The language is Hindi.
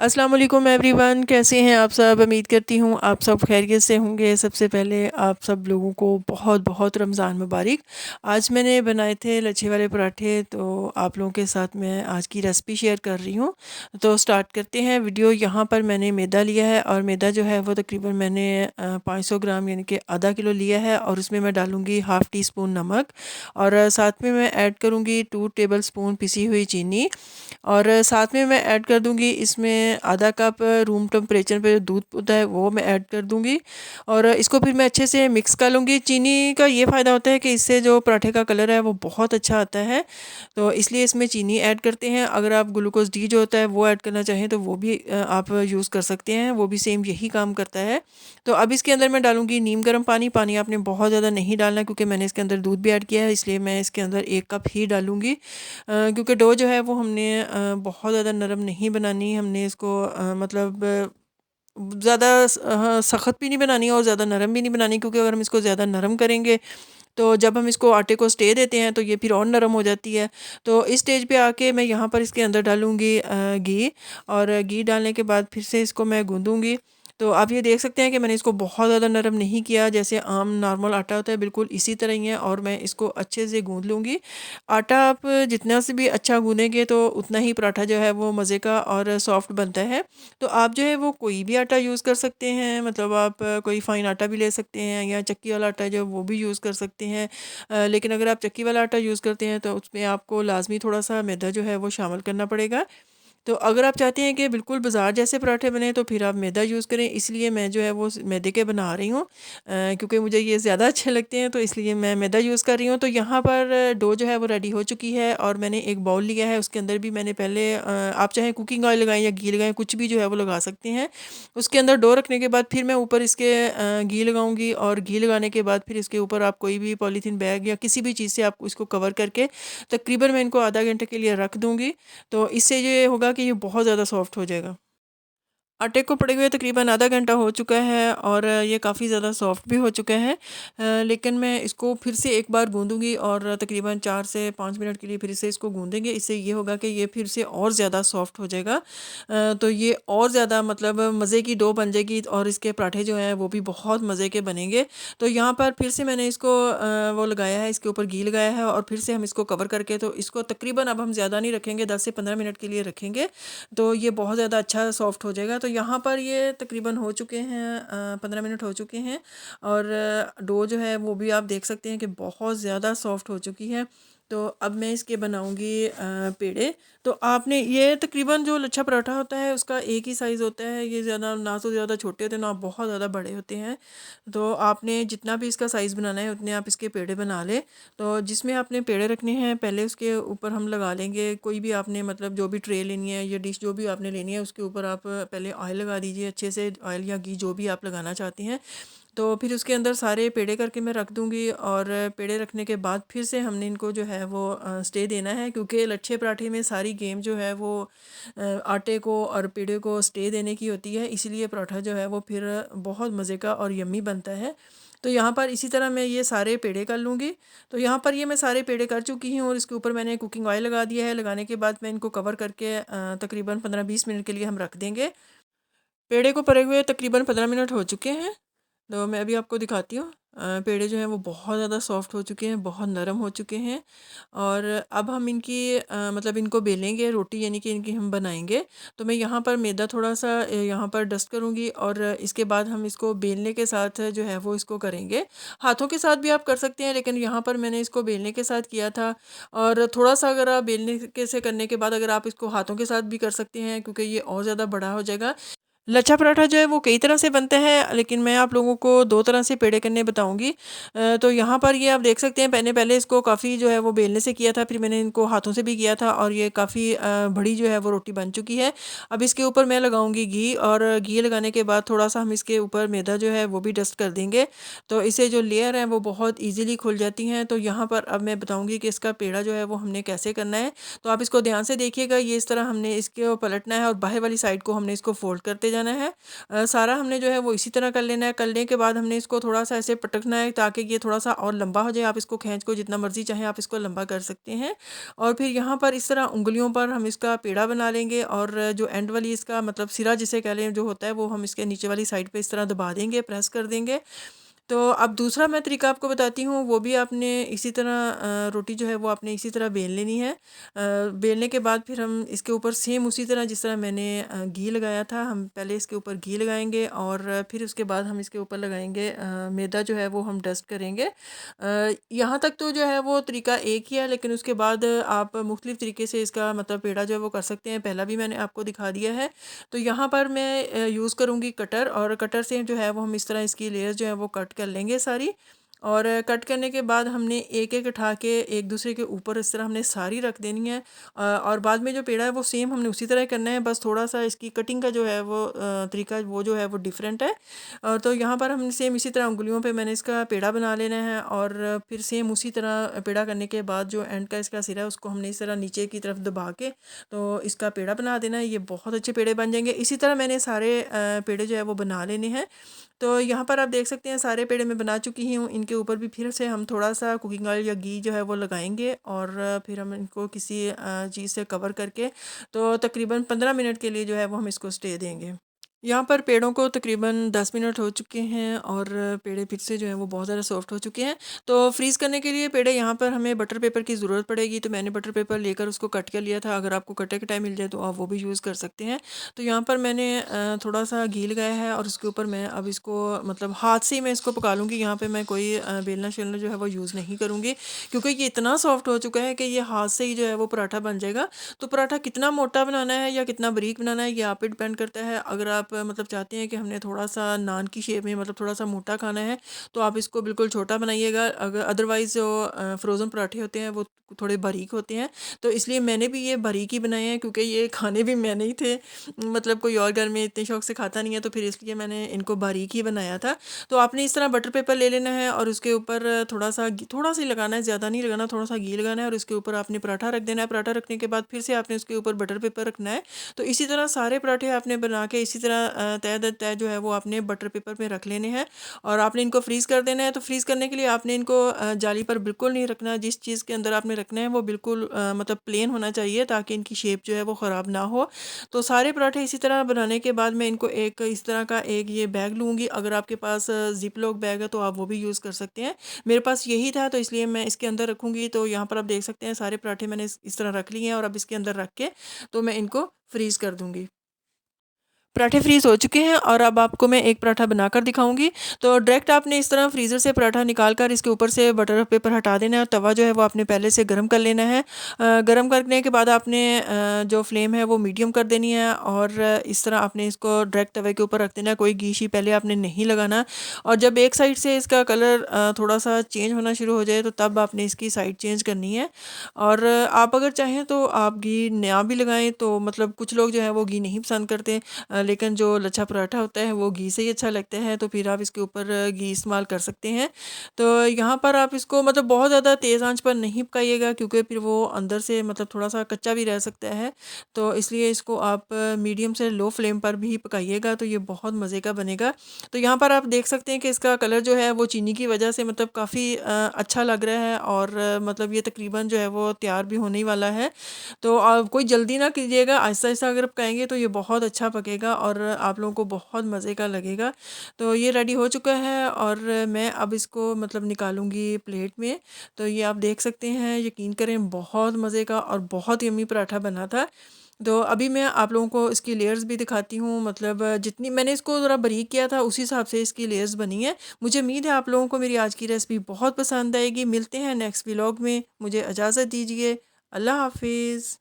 अस्सलाम वालेकुम एवरीवन, कैसे हैं आप सब। उम्मीद करती हूँ आप सब खैरियत से होंगे। सबसे पहले आप सब लोगों को बहुत बहुत रमज़ान मुबारक। आज मैंने बनाए थे लच्छे वाले पराठे, तो आप लोगों के साथ मैं आज की रेसिपी शेयर कर रही हूँ। तो स्टार्ट करते हैं वीडियो। यहाँ पर मैंने मैदा लिया है और मैदा जो है वो तकरीबन मैंने 500 ग्राम यानी कि आधा किलो लिया है, और उसमें मैं डालूँगी हाफ़ टी स्पून नमक, और साथ में मैं ऐड करूँगी 2 टेबल स्पून पिसी हुई चीनी, और साथ में मैं ऐड कर दूँगी इसमें आधा कप रूम टेम्परेचर पे दूध होता है वो मैं ऐड कर दूँगी, और इसको फिर मैं अच्छे से मिक्स कर लूँगी। चीनी का ये फ़ायदा होता है कि इससे जो पराठे का कलर है वो बहुत अच्छा आता है, तो इसलिए इसमें चीनी ऐड करते हैं। अगर आप ग्लूकोज़ डी जो होता है वो ऐड करना चाहें तो वो भी आप यूज़ कर सकते हैं, वो भी सेम यही काम करता है। तो अब इसके अंदर मैं डालूँगी नीम गर्म पानी। पानी आपने बहुत ज़्यादा नहीं डालना क्योंकि मैंने इसके अंदर दूध भी ऐड किया है, इसलिए मैं इसके अंदर 1 कप ही डालूँगी। क्योंकि डो जो है वो हमने बहुत ज़्यादा नरम नहीं बनानी, हमने इसको मतलब ज़्यादा हाँ, सख्त भी नहीं बनानी है और ज़्यादा नरम भी नहीं बनानी, क्योंकि अगर हम इसको ज़्यादा नरम करेंगे तो जब हम इसको आटे को स्टे देते हैं तो ये फिर और नरम हो जाती है। तो इस स्टेज पे आके मैं यहाँ पर इसके अंदर डालूँगी घी, और घी डालने के बाद फिर से इसको मैं गूँदूँगी। तो आप ये देख सकते हैं कि मैंने इसको बहुत ज़्यादा नरम नहीं किया, जैसे आम नॉर्मल आटा होता है बिल्कुल इसी तरह ही है, और मैं इसको अच्छे से गूँध लूँगी। आटा आप जितना से भी अच्छा गूँधेंगे तो उतना ही पराठा जो है वो मज़े का और सॉफ्ट बनता है। तो आप जो है वो कोई भी आटा यूज़ कर सकते हैं, मतलब आप कोई फ़ाइन आटा भी ले सकते हैं, या चक्की वाला आटा जो है वो भी यूज़ कर सकते हैं। लेकिन अगर आप चक्की वाला आटा यूज़ करते हैं तो उसमें आपको लाज़मी थोड़ा-सा मैदा जो है वो शामिल करना पड़ेगा। तो अगर आप चाहते हैं कि बिल्कुल बाज़ार जैसे पराठे बने तो फिर आप मैदा यूज़ करें, इसलिए मैं जो है वो मैदे के बना रही हूँ, क्योंकि मुझे ये ज़्यादा अच्छे लगते हैं, तो इसलिए मैं मैदा यूज़ कर रही हूँ। तो यहाँ पर डो जो है वो रेडी हो चुकी है, और मैंने एक बाउल लिया है, उसके अंदर भी मैंने पहले आप चाहे कुकिंग ऑयल लगाएं या घी लगाएं, कुछ भी जो है वो लगा सकते हैं। उसके अंदर डो रखने के बाद फिर मैं ऊपर इसके घी लगाऊंगी, और घी लगाने के बाद फिर इसके ऊपर आप कोई भी पॉलीथीन बैग या किसी भी चीज़ से आप इसको कवर करके तकरीबन मैं इनको आधा घंटे के लिए रख दूँगी। तो इससे ये होगा कि ये बहुत ज़्यादा सॉफ्ट हो जाएगा। आटे को पड़े हुए तकरीबन आधा घंटा हो चुका है, और ये काफ़ी ज़्यादा सॉफ्ट भी हो चुका है। लेकिन मैं इसको फिर से एक बार गूँधूँगी, और तकरीबन 4 से 5 मिनट के लिए फिर से इसको गूँधेंगे। इससे ये होगा कि ये फिर से और ज़्यादा सॉफ्ट हो जाएगा। तो ये और ज़्यादा मतलब मज़े की डो बन जाएगी, और इसके पराठे जो हैं वो भी बहुत मज़े के बनेंगे। तो यहाँ पर फिर से मैंने इसको वो लगाया है, इसके ऊपर घी लगाया है, और फिर से हम इसको कवर करके तो इसको तकरीबन अब हम ज़्यादा नहीं रखेंगे, 10 से 15 मिनट के लिए रखेंगे। तो ये बहुत ज़्यादा अच्छा सॉफ्ट हो जाएगा। तो यहाँ पर ये तकरीबन हो चुके हैं 15 मिनट हो चुके हैं, और डो जो है वो भी आप देख सकते हैं कि बहुत ज़्यादा सॉफ्ट हो चुकी है। तो अब मैं इसके बनाऊंगी पेड़े। तो आपने ये तकरीबन जो लच्छा पराठा होता है उसका एक ही साइज़ होता है, ये ज़्यादा ना तो ज़्यादा छोटे होते हैं ना बहुत ज़्यादा बड़े होते हैं। तो आपने जितना भी इसका साइज़ बनाना है उतने आप इसके पेड़े बना लें। तो जिसमें आपने पेड़े रखने हैं पहले उसके ऊपर हम लगा लेंगे, कोई भी आपने मतलब जो भी ट्रे लेनी है या डिश जो भी आपने लेनी है उसके ऊपर आप पहले ऑयल लगा दीजिए अच्छे से, ऑयल या घी जो भी आप लगाना चाहते हैं। तो फिर उसके अंदर सारे पेड़े करके मैं रख दूँगी, और पेड़े रखने के बाद फिर से हमने इनको जो है वो स्टे देना है, क्योंकि लच्छे पराठे में सारी गेम जो है वो आटे को और पेड़े को स्टे देने की होती है, इसलिए पराठा जो है वो फिर बहुत मज़े का और यम्मी बनता है। तो यहाँ पर इसी तरह मैं ये सारे पेड़े कर लूँगी। तो यहाँ पर ये मैं सारे पेड़े कर चुकी हूँ, और इसके ऊपर मैंने कुकिंग ऑयल लगा दिया है। लगाने के बाद मैं इनको कवर करके तकरीबन 15-20 मिनट के लिए हम रख देंगे। पेड़े को परे हुए तकरीबन 15 मिनट हो चुके हैं। तो मैं अभी आपको दिखाती हूँ। पेड़े जो हैं वो बहुत ज़्यादा सॉफ्ट हो चुके हैं, बहुत नरम हो चुके हैं, और अब हम इनकी मतलब इनको बेलेंगे रोटी, यानी कि इनकी हम बनाएंगे। तो मैं यहाँ पर मैदा थोड़ा-सा यहाँ पर डस्ट करूँगी, और इसके बाद हम इसको बेलने के साथ जो है वो इसको करेंगे। हाथों के साथ भी आप कर सकते हैं, लेकिन यहाँ पर मैंने इसको बेलने के साथ किया था। और थोड़ा-सा अगर आप बेलने के से करने के बाद अगर आप इसको हाथों के साथ भी कर सकते हैं, क्योंकि ये और ज़्यादा बड़ा हो जाएगा। लच्छा पराठा जो है वो कई तरह से बनता है, लेकिन मैं आप लोगों को 2 तरह से पेड़े करने बताऊँगी। तो यहाँ पर ये आप देख सकते हैं, मैंने पहले इसको काफ़ी जो है वो बेलने से किया था, फिर मैंने इनको हाथों से भी किया था, और ये काफ़ी बड़ी जो है वो रोटी बन चुकी है। अब इसके ऊपर मैं लगाऊँगी घी, और घी लगाने के बाद थोड़ा-सा हम इसके ऊपर मैदा जो है वो भी डस्ट कर देंगे। तो इससे जो लेयर है वो बहुत ईज़िली खुल जाती हैं। तो यहाँ पर अब मैं बताऊँगी कि इसका पेड़ा जो है वो हमने कैसे करना है। तो आप इसको ध्यान से देखिएगा, ये इस तरह हमने इसको पलटना है, और बाहर वाली साइड को हमने इसको फ़ोल्ड करते जाना है। सारा हमने जो है वो इसी तरह कर लेना है। करने के बाद हमने इसको थोड़ा-सा ऐसे पटकना है ताकि ये थोड़ा-सा और लंबा हो जाए। आप इसको खींच को जितना मर्ज़ी चाहें आप इसको लंबा कर सकते हैं। और फिर यहाँ पर इस तरह उँगलियों पर हम इसका पेड़ा बना लेंगे और जो एंड वाली इसका मतलब सिरा जिसे कह लें जो होता है वो हम इसके नीचे वाली साइड पे इस तरह दबा देंगे, प्रेस कर देंगे। तो अब दूसरा मैं तरीका आपको बताती हूँ, वो भी आपने इसी तरह रोटी जो है वो आपने इसी तरह बेल लेनी है। बेलने के बाद फिर हम इसके ऊपर सेम उसी तरह जिस तरह मैंने घी लगाया था, हम पहले इसके ऊपर घी लगाएँगे और फिर उसके बाद हम इसके ऊपर लगाएँगे मैदा जो है वो हम डस्ट करेंगे। यहाँ तक तो जो है वो तरीका एक ही है, लेकिन उसके बाद आप मुख्तलिफ़ तरीके से इसका मतलब पेड़ा जो है वो कर सकते हैं, पहला भी मैंने आपको दिखा दिया है। तो यहाँ पर मैं यूज़ करूँगी कटर, और कटर से जो है वो हम इस तरह इसकी लेयर्स जो है वो कट कर लेंगे सारी। और कट करने के बाद हमने एक-एक उठा के एक दूसरे के ऊपर इस तरह हमने सारी रख देनी है। और बाद में जो पेड़ा है वो सेम हमने उसी तरह करना है, बस थोड़ा-सा इसकी कटिंग का जो है वो तरीका वो जो है वो डिफरेंट है। तो यहाँ पर हम सेम इसी तरह उँगलियों पे मैंने इसका पेड़ा बना लेना है और फिर सेम उसी तरह पेड़ा करने के बाद जो एंड का इसका सिरा है उसको हमने इस तरह नीचे की तरफ दबा के तो इसका पेड़ा बना देना है। ये बहुत अच्छे पेड़े बन जाएंगे। इसी तरह मैंने सारे पेड़े जो है वो बना लेने हैं। तो यहाँ पर आप देख सकते हैं सारे पेड़े मैं बना चुकी हूँ। इनके ऊपर भी फिर से हम थोड़ा-सा कुकिंग ऑयल या घी जो है वो लगाएँगे और फिर हम इनको किसी चीज़ से कवर करके तो तकरीबन 15 मिनट के लिए जो है वो हम इसको स्टे देंगे। यहाँ पर पेड़ों को तकरीबन 10 मिनट हो चुके हैं और पेड़े फिर से जो हैं वो बहुत ज़्यादा सॉफ्ट हो चुके हैं। तो फ्रीज़ करने के लिए पेड़े यहाँ पर हमें बटर पेपर की ज़रूरत पड़ेगी, तो मैंने बटर पेपर लेकर उसको कट कर लिया था। अगर आपको कटे कटाई मिल जाए तो आप वो भी यूज़ कर सकते हैं। तो यहाँ पर मैंने थोड़ा-सा घी लगाया है और उसके ऊपर मैं अब इसको मतलब हाथ से ही मैं इसको पका लूँगी। यहाँ पे मैं कोई बेलना-शेलना जो है वो यूज़ नहीं करूँगी, क्योंकि ये इतना सॉफ्ट हो चुका है कि ये हाथ से ही जो है वो पराठा बन जाएगा। तो पराठा कितना मोटा बनाना है या कितना बारीक बनाना है ये आप पे डिपेंड करता है। अगर आप मतलब चाहते हैं कि हमने थोड़ा-सा नान की शेप में मतलब थोड़ा-सा मोटा खाना है, तो आप इसको बिल्कुल छोटा बनाइएगा। अगर अदरवाइज़ जो फ्रोज़न पराठे होते हैं वो थोड़े बारीक होते हैं। तो इसलिए मैंने भी ये बारीक ही बनाए हैं, क्योंकि ये खाने भी मैंने ही थे। मतलब कोई और घर में इतने शौक से खाता नहीं है, तो फिर इसलिए मैंने इनको बारीक ही बनाया था। तो आपने इस तरह बटर पेपर ले लेना है और उसके ऊपर थोड़ा-सा ही लगाना है, ज़्यादा नहीं लगाना, थोड़ा-सा घी लगाना है और उसके ऊपर आपने पराठा रख देना है। पराठा रखने के बाद फिर से आपने उसके ऊपर बटर पेपर रखना है। तो इसी तरह सारे पराठे आपने बना के इसी तरह तय दर तय जो है वो आपने बटर पेपर पे रख लेने हैं और आपने इनको फ्रीज़ कर देना है। तो फ्रीज़ करने के लिए आपने इनको जाली पर बिल्कुल नहीं रखना। जिस चीज़ के अंदर आपने रखना है वो बिल्कुल मतलब प्लेन होना चाहिए, ताकि इनकी शेप जो है वो ख़राब ना हो। तो सारे पराठे इसी तरह बनाने के बाद मैं इनको एक इस तरह का एक ये बैग लूँगी। अगर आपके पास ज़िप लॉक बैग है तो आप वो भी यूज़ कर सकते हैं। मेरे पास यही था तो इसलिए मैं इसके अंदर रखूँगी। तो यहाँ पर आप देख सकते हैं सारे पराठे मैंने इस तरह रख लिए हैं और अब इसके अंदर रख के तो मैं इनको फ्रीज़ कर दूँगी। पराठे फ्रीज़ हो चुके हैं और अब आपको मैं एक पराठा बनाकर दिखाऊँगी। तो डायरेक्ट आपने इस तरह फ्रीज़र से पराठा निकाल कर इसके ऊपर से बटर पेपर हटा देना है और तवा जो है वो आपने पहले से गरम कर लेना है। गरम करने के बाद आपने जो फ्लेम है वो मीडियम कर देनी है और इस तरह आपने इसको डायरेक्ट तवे के ऊपर रख देना है, कोई घी-शी पहले आपने नहीं लगाना। और जब एक साइड से इसका कलर थोड़ा-सा चेंज होना शुरू हो जाए तो तब आपने इसकी साइड चेंज करनी है। और आप अगर चाहें तो आप घी ना भी लगाएँ, तो मतलब कुछ लोग जो है वो घी नहीं पसंद करते। लेकिन जो लच्छा पराठा होता है वो घी से ही अच्छा लगता है, तो फिर आप इसके ऊपर घी इस्तेमाल कर सकते हैं। तो यहाँ पर आप इसको मतलब बहुत ज़्यादा तेज़ आंच पर नहीं पकाइएगा, क्योंकि फिर वो अंदर से मतलब थोड़ा-सा कच्चा भी रह सकता है। तो इसलिए इसको आप मीडियम से लो फ्लेम पर भी पकाइएगा तो ये बहुत मज़े का बनेगा। तो यहाँ पर आप देख सकते हैं कि इसका कलर जो है वो चीनी की वजह से मतलब काफ़ी अच्छा लग रहा है और मतलब ये तकरीबन जो है वो तैयार भी होने ही वाला है। तो कोई जल्दी ना कीजिएगा, आहिस्ता-आहिस्ता अगर पकाएँगे तो ये बहुत अच्छा पकेगा और आप लोगों को बहुत मज़े का लगेगा। तो ये रेडी हो चुका है और मैं अब इसको मतलब निकालूँगी प्लेट में। तो ये आप देख सकते हैं, यकीन करें बहुत मज़े का और बहुत यम्मी पराठा बना था। तो अभी मैं आप लोगों को इसकी लेयर्स भी दिखाती हूँ, मतलब जितनी मैंने इसको ज़रा बारीक किया था उसी हिसाब से इसकी लेयर्स बनी है। मुझे उम्मीद है आप लोगों को मेरी आज की रेसिपी बहुत पसंद आएगी। मिलते हैं नेक्स्ट व्लॉग में, मुझे इजाज़त दीजिए। अल्लाह हाफ़िज़।